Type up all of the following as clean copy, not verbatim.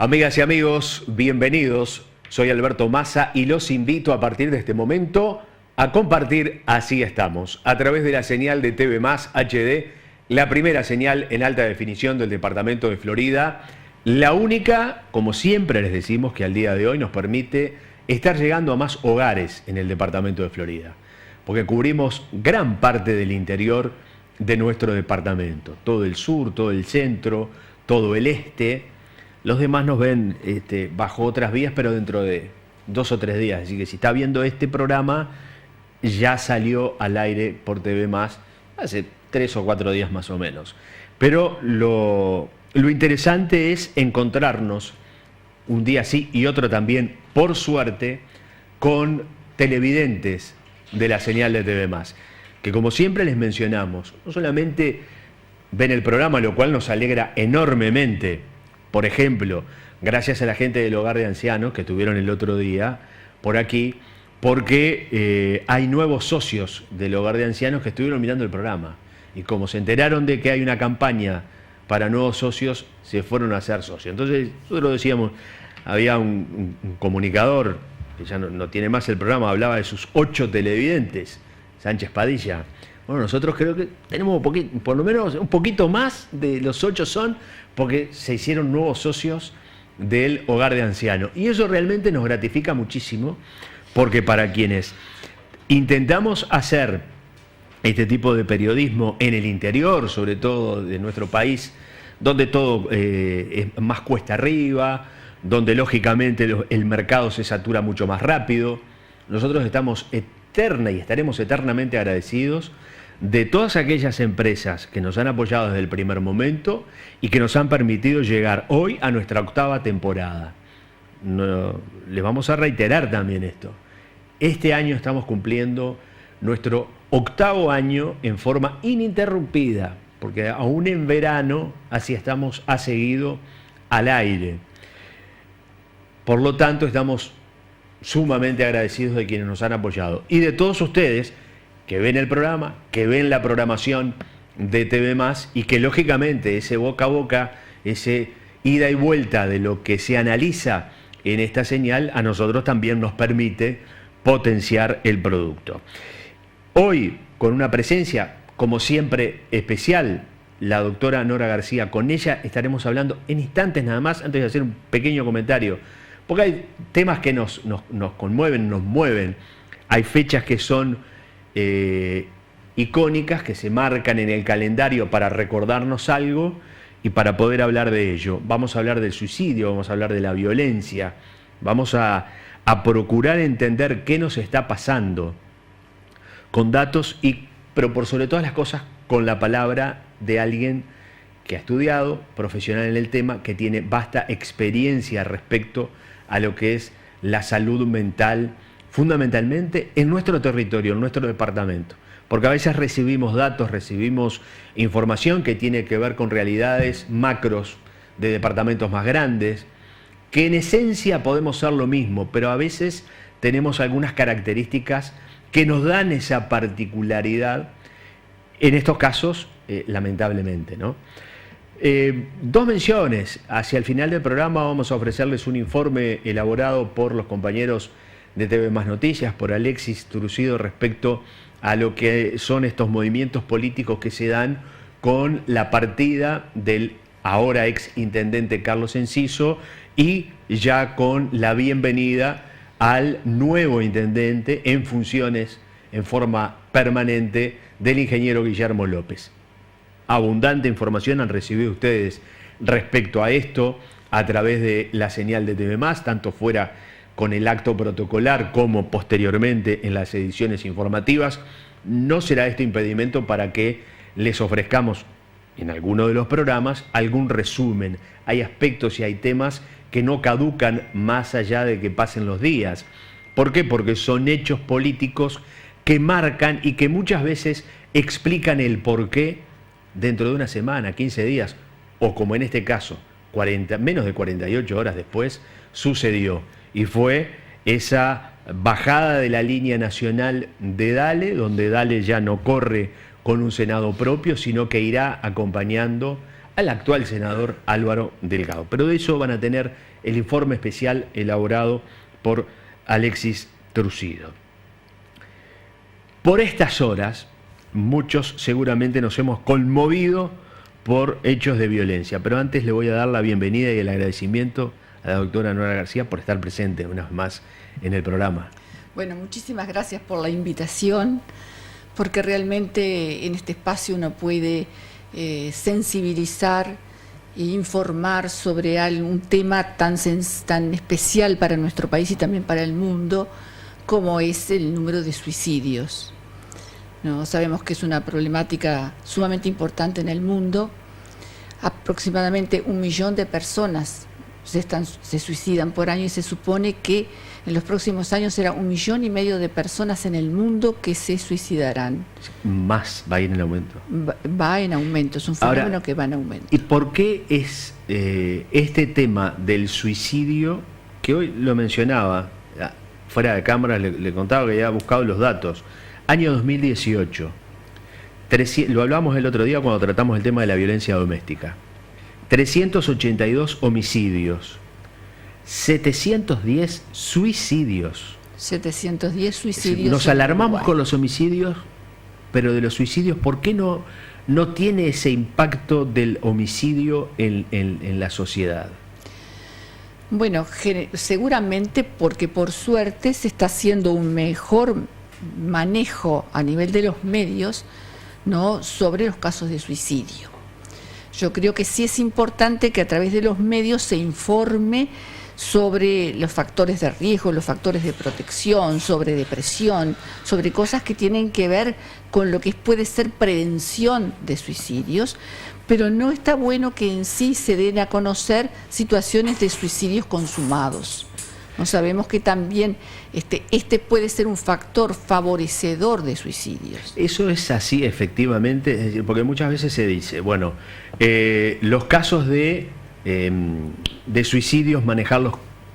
Amigas y amigos, bienvenidos. Soy Alberto Massa y los invito a partir de este momento a compartir Así Estamos, a través de la señal de TV Más HD, la primera señal en alta definición del departamento de Florida, la única, como siempre les decimos, que al día de hoy nos permite estar llegando a más hogares en el departamento de Florida, porque cubrimos gran parte del interior de nuestro departamento, todo el sur, todo el centro, todo el este. Los demás nos ven bajo otras vías, pero dentro de 2 o 3 días. Así que si está viendo este programa, ya salió al aire por TV Más hace 3 o 4 días más o menos. Pero lo interesante es encontrarnos un día sí y otro también, por suerte, con televidentes de la señal de TV Más, que como siempre les mencionamos, no solamente ven el programa, lo cual nos alegra enormemente. Por ejemplo, gracias a la gente del Hogar de Ancianos que estuvieron el otro día por aquí, porque hay nuevos socios del Hogar de Ancianos que estuvieron mirando el programa. Y como se enteraron de que hay una campaña para nuevos socios, se fueron a hacer socios. Entonces, nosotros decíamos, había un comunicador que ya no tiene más el programa, hablaba de sus 8 televidentes, Sánchez Padilla. Bueno, nosotros creo que tenemos por lo menos un poquito más de los 8 son porque se hicieron nuevos socios del Hogar de Ancianos. Y eso realmente nos gratifica muchísimo, porque para quienes intentamos hacer este tipo de periodismo en el interior, sobre todo de nuestro país, donde todo es más cuesta arriba, donde lógicamente el mercado se satura mucho más rápido, nosotros estamos y estaremos eternamente agradecidos de todas aquellas empresas que nos han apoyado desde el primer momento y que nos han permitido llegar hoy a nuestra 8ª temporada. Les vamos a reiterar también esto. Este año estamos cumpliendo nuestro 8º año en forma ininterrumpida, porque aún en verano Así Estamos ha seguido al aire. Por lo tanto, estamos sumamente agradecidos de quienes nos han apoyado y de todos ustedes que ven el programa, que ven la programación de TV Más y que lógicamente ese boca a boca, ese ida y vuelta de lo que se analiza en esta señal, a nosotros también nos permite potenciar el producto. Hoy, con una presencia, como siempre, especial, la doctora Nora García. Con ella estaremos hablando en instantes nada más, antes de hacer un pequeño comentario, porque hay temas que nos conmueven, nos mueven. Hay fechas que son icónicas, que se marcan en el calendario para recordarnos algo y para poder hablar de ello. Vamos a hablar del suicidio, vamos a hablar de la violencia, vamos a procurar entender qué nos está pasando con datos, pero por sobre todas las cosas con la palabra de alguien que ha estudiado, profesional en el tema, que tiene vasta experiencia respecto a lo que es la salud mental, fundamentalmente en nuestro territorio, en nuestro departamento. Porque a veces recibimos datos, recibimos información que tiene que ver con realidades macros de departamentos más grandes, que en esencia podemos ser lo mismo, pero a veces tenemos algunas características que nos dan esa particularidad, en estos casos, lamentablemente, ¿no? 2 menciones. Hacia el final del programa vamos a ofrecerles un informe elaborado por los compañeros de TV Más Noticias, por Alexis Trucido, respecto a lo que son estos movimientos políticos que se dan con la partida del ahora ex intendente Carlos Enciso y ya con la bienvenida al nuevo intendente en funciones en forma permanente del ingeniero Guillermo López. Abundante información han recibido ustedes respecto a esto a través de la señal de TV Más, tanto fuera con el acto protocolar como posteriormente en las ediciones informativas. No será este impedimento para que les ofrezcamos en alguno de los programas algún resumen. Hay aspectos y hay temas que no caducan más allá de que pasen los días. ¿Por qué? Porque son hechos políticos que marcan y que muchas veces explican el porqué dentro de una semana, 15 días, o como en este caso, menos de 48 horas después, sucedió. Y fue esa bajada de la línea nacional de Dale, donde Dale ya no corre con un Senado propio, sino que irá acompañando al actual senador Álvaro Delgado. Pero de eso van a tener el informe especial elaborado por Alexis Trucido. Por estas horas, muchos seguramente nos hemos conmovido por hechos de violencia, pero antes le voy a dar la bienvenida y el agradecimiento a la doctora Nora García por estar presente una vez más en el programa. Bueno, muchísimas gracias por la invitación, porque realmente en este espacio uno puede sensibilizar e informar sobre un tema tan especial para nuestro país y también para el mundo, como es el número de suicidios. ¿No? Sabemos que es una problemática sumamente importante en el mundo. Aproximadamente 1 millón de personas se suicidan por año y se supone que en los próximos años será 1,5 millones de personas en el mundo que se suicidarán. Más va a ir en aumento. Va en aumento, es un fenómeno que va en aumento. ¿Y por qué es este tema del suicidio, que hoy lo mencionaba, fuera de cámara le contaba que había buscado los datos, año 2018, lo hablamos el otro día cuando tratamos el tema de la violencia doméstica, 382 homicidios, 710 suicidios. 710 suicidios. Nos alarmamos con los homicidios, pero de los suicidios, ¿por qué no tiene ese impacto del homicidio en la sociedad? Bueno, seguramente porque por suerte se está haciendo un mejor manejo a nivel de los medios, ¿no?, sobre los casos de suicidio. Yo creo que sí es importante que a través de los medios se informe sobre los factores de riesgo, los factores de protección, sobre depresión, sobre cosas que tienen que ver con lo que puede ser prevención de suicidios, pero no está bueno que en sí se den a conocer situaciones de suicidios consumados. No sabemos que también este puede ser un factor favorecedor de suicidios. Eso es así, efectivamente, es decir, porque muchas veces se dice, bueno, los casos de suicidios, manejarlos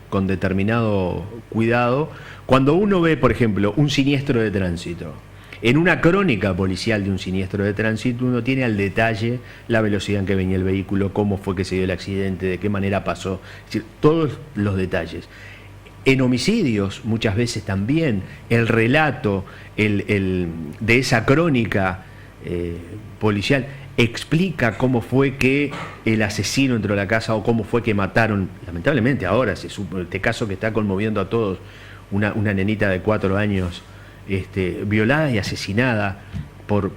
con determinado cuidado. Cuando uno ve, por ejemplo, un siniestro de tránsito, en una crónica policial de un siniestro de tránsito, uno tiene al detalle la velocidad en que venía el vehículo, cómo fue que se dio el accidente, de qué manera pasó, es decir, todos los detalles. En homicidios, muchas veces también, el relato de esa crónica policial explica cómo fue que el asesino entró a la casa o cómo fue que mataron, lamentablemente ahora se supo este caso que está conmoviendo a todos, una nenita de 4 años violada y asesinada por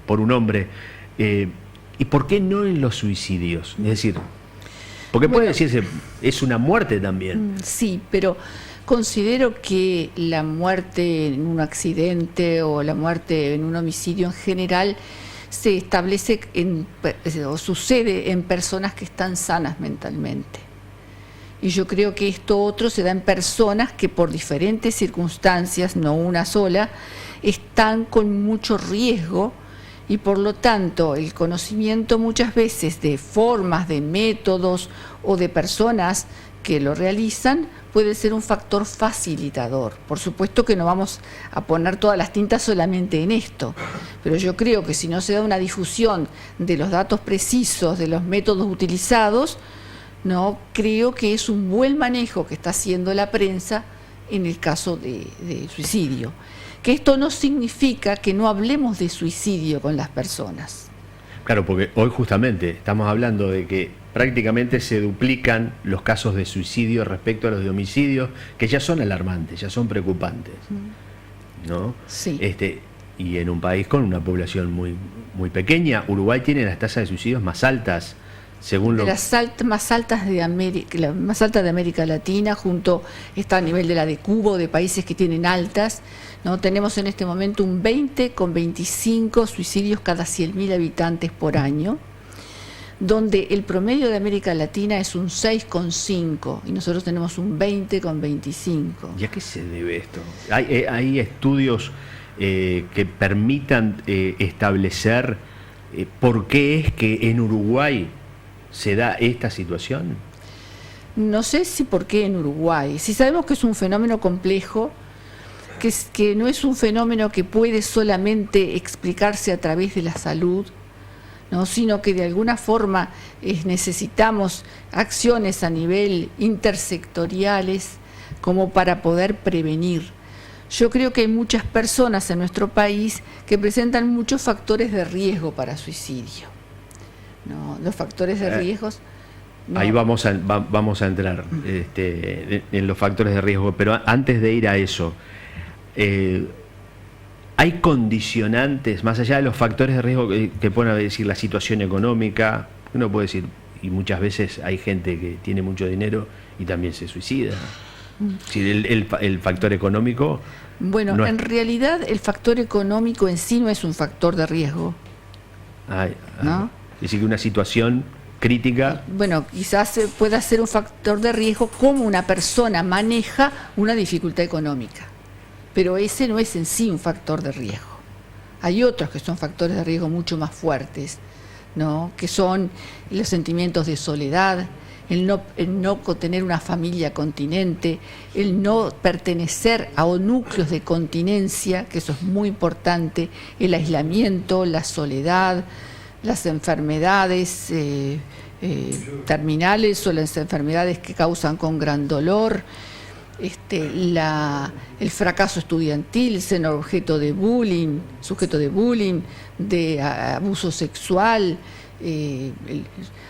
un hombre. ¿Y por qué no en los suicidios? Es decir, porque puede decirse, es una muerte también. Sí, pero considero que la muerte en un accidente o la muerte en un homicidio en general se establece o sucede en personas que están sanas mentalmente. Y yo creo que esto otro se da en personas que por diferentes circunstancias, no una sola, están con mucho riesgo y por lo tanto el conocimiento muchas veces de formas, de métodos o de personas que lo realizan puede ser un factor facilitador. Por supuesto que no vamos a poner todas las tintas solamente en esto, pero yo creo que si no se da una difusión de los datos precisos, de los métodos utilizados, no creo que es un buen manejo que está haciendo la prensa en el caso de suicidio. Que esto no significa que no hablemos de suicidio con las personas. Claro, porque hoy justamente estamos hablando de que prácticamente se duplican los casos de suicidio respecto a los de homicidios, que ya son alarmantes, ya son preocupantes, ¿no? Sí. Y en un país con una población muy, muy pequeña, Uruguay tiene las tasas de suicidios más altas, según las más altas de América, la más alta de América Latina, está a nivel de la de Cuba o de países que tienen altas, ¿no? Tenemos en este momento un 20,25 suicidios cada 100.000 habitantes por año, donde el promedio de América Latina es un 6,5 y nosotros tenemos un 20,25. ¿Y a qué se debe esto? ¿Hay estudios que permitan establecer por qué es que en Uruguay se da esta situación? No sé si por qué en Uruguay. Sí sabemos que es un fenómeno complejo, que no es un fenómeno que puede solamente explicarse a través de la salud, ¿no? Sino que de alguna forma necesitamos acciones a nivel intersectoriales como para poder prevenir. Yo creo que hay muchas personas en nuestro país que presentan muchos factores de riesgo para suicidio, ¿no? Los factores de riesgos... No. Ahí vamos a entrar en los factores de riesgo, pero antes de ir a eso, hay condicionantes, más allá de los factores de riesgo que pueden decir la situación económica, uno puede decir, y muchas veces hay gente que tiene mucho dinero y también se suicida. Si el factor económico... Bueno, no en realidad el factor económico en sí no es un factor de riesgo, ¿no? Es decir, que una situación crítica... Bueno, quizás pueda ser un factor de riesgo cómo una persona maneja una dificultad económica, pero ese no es en sí un factor de riesgo. Hay otros que son factores de riesgo mucho más fuertes, ¿no? Que son los sentimientos de soledad, el no tener una familia continente, el no pertenecer a núcleos de continencia, que eso es muy importante, el aislamiento, la soledad, las enfermedades terminales o las enfermedades que causan con gran dolor, el fracaso estudiantil, ser objeto de bullying, sujeto de bullying, de abuso sexual,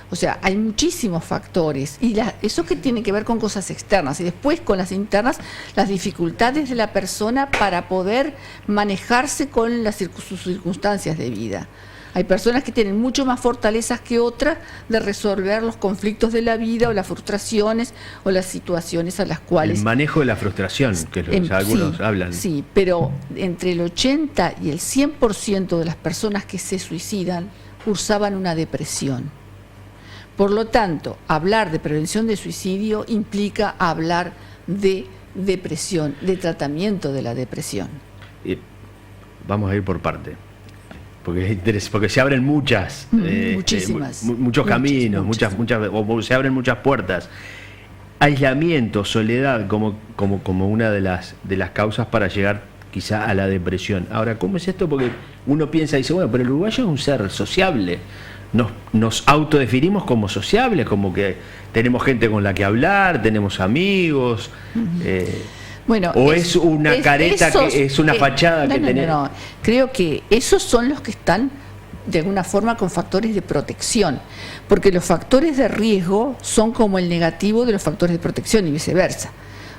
o sea, hay muchísimos factores y eso que tiene que ver con cosas externas y después con las internas, las dificultades de la persona para poder manejarse con sus circunstancias de vida. Hay personas que tienen mucho más fortalezas que otras de resolver los conflictos de la vida o las frustraciones o las situaciones a las cuales... El manejo de la frustración, que es lo que algunos hablan. Sí, pero entre el 80 y el 100% de las personas que se suicidan cursaban una depresión. Por lo tanto, hablar de prevención de suicidio implica hablar de depresión, de tratamiento de la depresión. Vamos a ir por parte. Porque se abren muchas, muchos caminos, muchas, o se abren muchas puertas. Aislamiento, soledad, como una de las causas para llegar quizá a la depresión. Ahora, ¿cómo es esto? Porque uno piensa y dice, bueno, pero el uruguayo es un ser sociable. Nos autodefinimos como sociables, como que tenemos gente con la que hablar, tenemos amigos. Bueno, ¿o es una careta, que es una fachada que tenemos? No. Creo que esos son los que están de alguna forma con factores de protección, porque los factores de riesgo son como el negativo de los factores de protección y viceversa.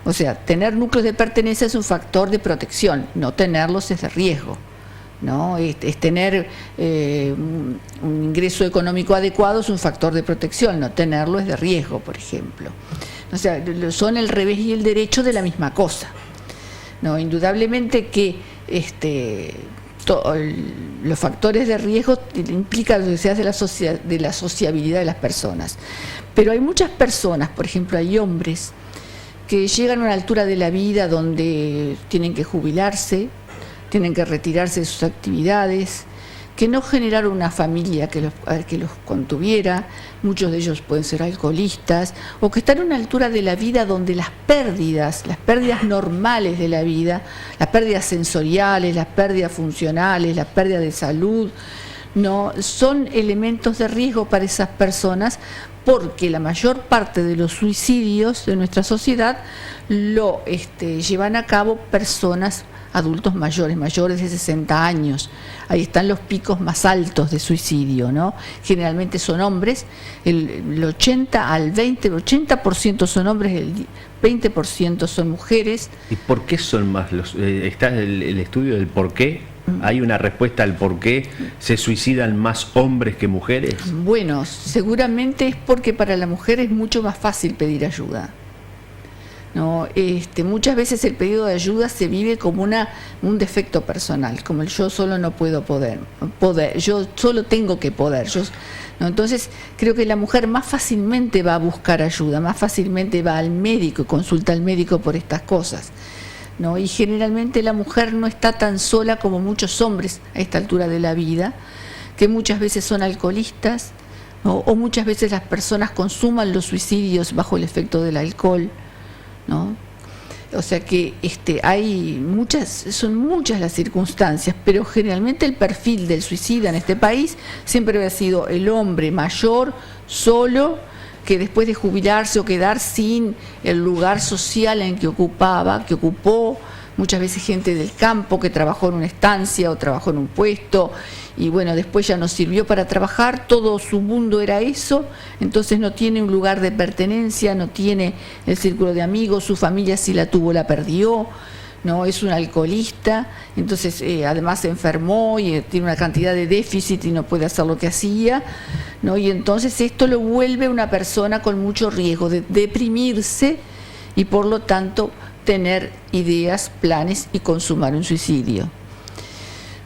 O sea, tener núcleos de pertenencia es un factor de protección, no tenerlos es de riesgo, ¿no? Es tener un ingreso económico adecuado es un factor de protección, no tenerlo es de riesgo, por ejemplo. O sea, son el revés y el derecho de la misma cosa, ¿no? Indudablemente que los factores de riesgo implican las necesidades de la sociabilidad de las personas. Pero hay muchas personas, por ejemplo, hay hombres que llegan a una altura de la vida donde tienen que jubilarse, tienen que retirarse de sus actividades, que no generaron una familia que los contuviera, muchos de ellos pueden ser alcoholistas, o que están en una altura de la vida donde las pérdidas normales de la vida, las pérdidas sensoriales, las pérdidas funcionales, las pérdidas de salud, no son elementos de riesgo para esas personas, porque la mayor parte de los suicidios de nuestra sociedad lo llevan a cabo personas adultos mayores de 60 años. Ahí están los picos más altos de suicidio, ¿no? Generalmente son hombres, el 80% son hombres, el 20% son mujeres. ¿Y por qué son más los? ¿Está el estudio del por qué? ¿Hay una respuesta al por qué se suicidan más hombres que mujeres? Bueno, seguramente es porque para la mujer es mucho más fácil pedir ayuda, ¿no? Muchas veces el pedido de ayuda se vive como un defecto personal, como el yo solo no puedo poder, yo solo tengo que poder, ¿no? Entonces creo que la mujer más fácilmente va a buscar ayuda, más fácilmente va al médico y consulta al médico por estas cosas, ¿no? Y generalmente la mujer no está tan sola como muchos hombres a esta altura de la vida, que muchas veces son alcoholistas, ¿no? O muchas veces las personas consuman los suicidios bajo el efecto del alcohol, ¿no? O sea que son muchas las circunstancias, pero generalmente el perfil del suicida en este país siempre había sido el hombre mayor, solo, que después de jubilarse o quedar sin el lugar social en que ocupó, muchas veces gente del campo que trabajó en una estancia o trabajó en un puesto, y bueno, después ya no sirvió para trabajar, todo su mundo era eso, entonces no tiene un lugar de pertenencia, no tiene el círculo de amigos, su familia si la tuvo la perdió, no, es un alcoholista, entonces además se enfermó y tiene una cantidad de déficit y no puede hacer lo que hacía, ¿no? Y entonces esto lo vuelve una persona con mucho riesgo de deprimirse y por lo tanto tener ideas, planes y consumar un suicidio.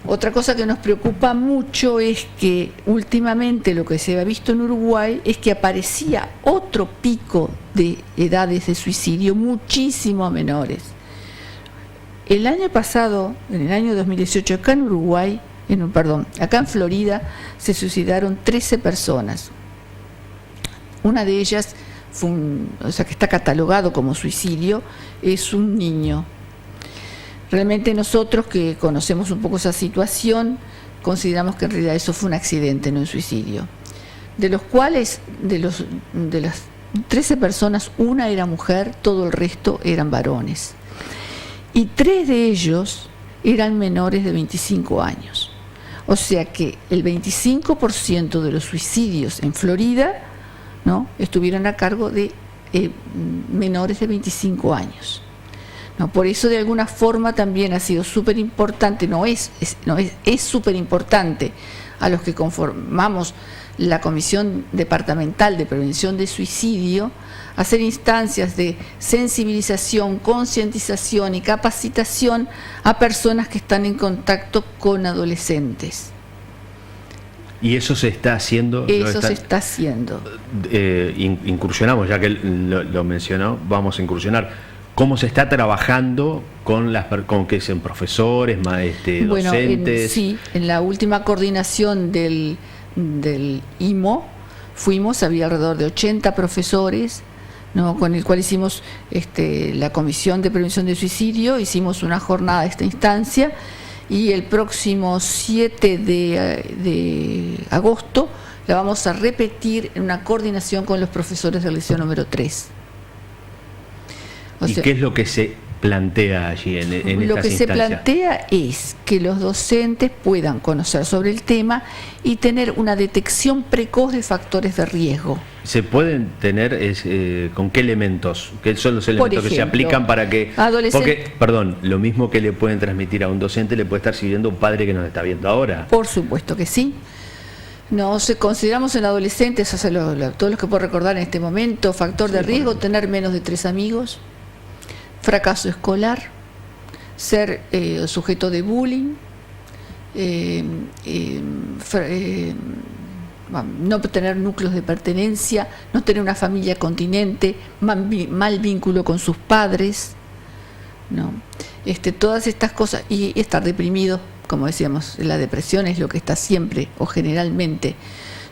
Otra cosa que nos preocupa mucho es que últimamente lo que se ha visto en Uruguay es que aparecía otro pico de edades de suicidio muchísimo menores. El año pasado, en el año 2018, acá en Uruguay, acá en Florida, se suicidaron 13 personas. Una de ellas que está catalogado como suicidio, es un niño. Realmente nosotros que conocemos un poco esa situación, consideramos que en realidad eso fue un accidente, no un suicidio. De los cuales, de las 13 personas, una era mujer, todo el resto eran varones. Y 3 de ellos eran menores de 25 años. O sea que el 25% de los suicidios en Florida, ¿no?, estuvieron a cargo de menores de 25 años. ¿No? Por eso de alguna forma también ha sido súper importante, es súper importante a los que conformamos la Comisión Departamental de Prevención de Suicidio, hacer instancias de sensibilización, concientización y capacitación a personas que están en contacto con adolescentes. ¿Y eso se está haciendo? Eso se está haciendo. Incursionamos, ya que lo mencionó, vamos a incursionar. ¿Cómo se está trabajando con que sean profesores, docentes? Bueno, en la última coordinación del IMO había alrededor de 80 profesores, ¿no?, con el cual hicimos la Comisión de Prevención de Suicidio, hicimos una jornada de esta instancia, y el próximo 7 de agosto la vamos a repetir en una coordinación con los profesores del liceo número 3. ¿Y qué es lo que se plantea allí en estas instancias? Lo que se plantea es que los docentes puedan conocer sobre el tema y tener una detección precoz de factores de riesgo. ¿Se pueden tener con qué elementos? ¿Qué son los elementos que se aplican para que...? Porque, lo mismo que le pueden transmitir a un docente le puede estar sirviendo a un padre que nos está viendo ahora. Por supuesto que sí. Consideramos en adolescentes, todos los que puedo recordar en este momento, factor de riesgo, tener menos de 3 amigos, fracaso escolar, ser sujeto de bullying, no tener núcleos de pertenencia, no tener una familia continente, mal vínculo con sus padres, ¿no? Todas estas cosas, y estar deprimido, como decíamos, la depresión es lo que está siempre o generalmente,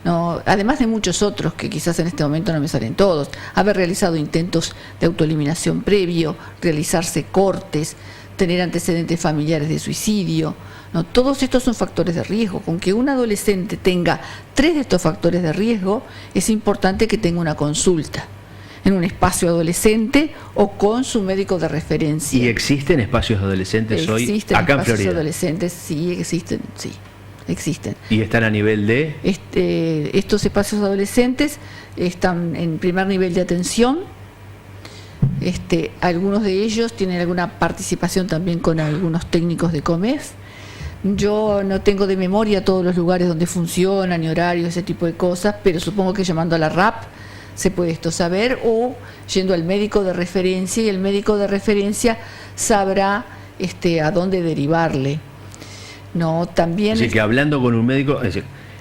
¿no? Además de muchos otros que quizás en este momento no me salen todos, haber realizado intentos de autoeliminación previo, realizarse cortes, tener antecedentes familiares de suicidio, ¿no? Todos estos son factores de riesgo. Con que un adolescente tenga 3 de estos factores de riesgo, es importante que tenga una consulta en un espacio adolescente o con su médico de referencia. ¿Y existen espacios adolescentes hoy acá en Florida? Espacios adolescentes, sí, existen. ¿Y están a nivel de...? Estos espacios adolescentes están en primer nivel de atención. Algunos de ellos tienen alguna participación también con algunos técnicos de COMEF. Yo no tengo de memoria todos los lugares donde funcionan y horarios, ese tipo de cosas, pero supongo que llamando a la RAP se puede esto saber, o yendo al médico de referencia, y el médico de referencia sabrá a dónde derivarle. No, también. Así que hablando con un médico,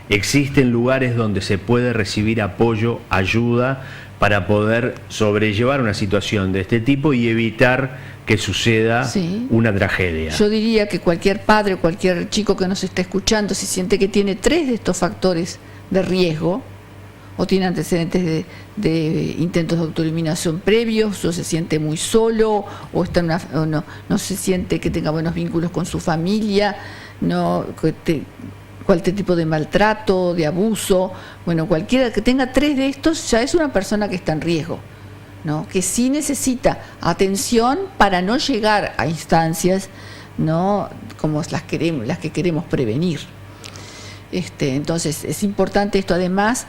existen lugares donde se puede recibir apoyo, ayuda para poder sobrellevar una situación de este tipo y evitar que suceda una tragedia. Yo diría que cualquier padre o cualquier chico que nos esté escuchando, si siente que tiene 3 de estos factores de riesgo, o tiene antecedentes de intentos de autoeliminación previos, o se siente muy solo, o está o no se siente que tenga buenos vínculos con su familia, cualquier tipo de maltrato, de abuso. Bueno, cualquiera que tenga 3 de estos ya es una persona que está en riesgo, ¿no? Que sí necesita atención para no llegar a instancias, ¿no?, como las que queremos prevenir. Entonces es importante esto. Además,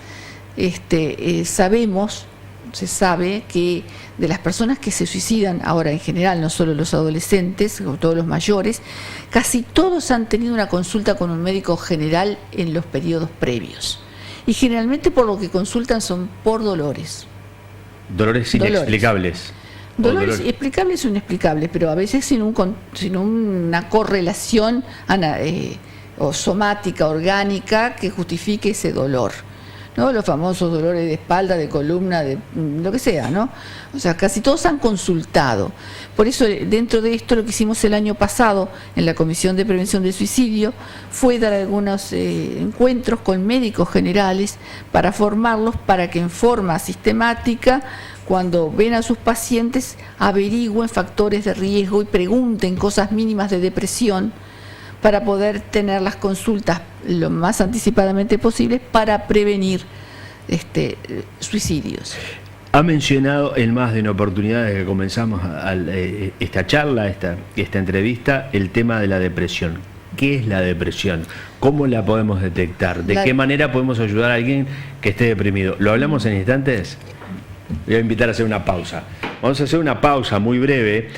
se sabe que de las personas que se suicidan ahora en general, no solo los adolescentes, o todos los mayores, casi todos han tenido una consulta con un médico general en los periodos previos. Y generalmente por lo que consultan son por dolores. Dolores inexplicables. Dolores explicables o inexplicables, pero a veces sin una correlación o somática, orgánica, que justifique ese dolor, ¿no? Los famosos dolores de espalda, de columna, de lo que sea, ¿no? O sea, casi todos han consultado. Por eso, dentro de esto, lo que hicimos el año pasado en la Comisión de Prevención del Suicidio fue dar algunos encuentros con médicos generales para formarlos, para que en forma sistemática, cuando ven a sus pacientes, averigüen factores de riesgo y pregunten cosas mínimas de depresión, para poder tener las consultas lo más anticipadamente posible para prevenir suicidios. Ha mencionado en más de una oportunidad desde que comenzamos esta charla, esta entrevista, el tema de la depresión. ¿Qué es la depresión? ¿Cómo la podemos detectar? ¿De qué manera podemos ayudar a alguien que esté deprimido? ¿Lo hablamos en instantes? Voy a invitar a hacer una pausa. Vamos a hacer una pausa muy breve.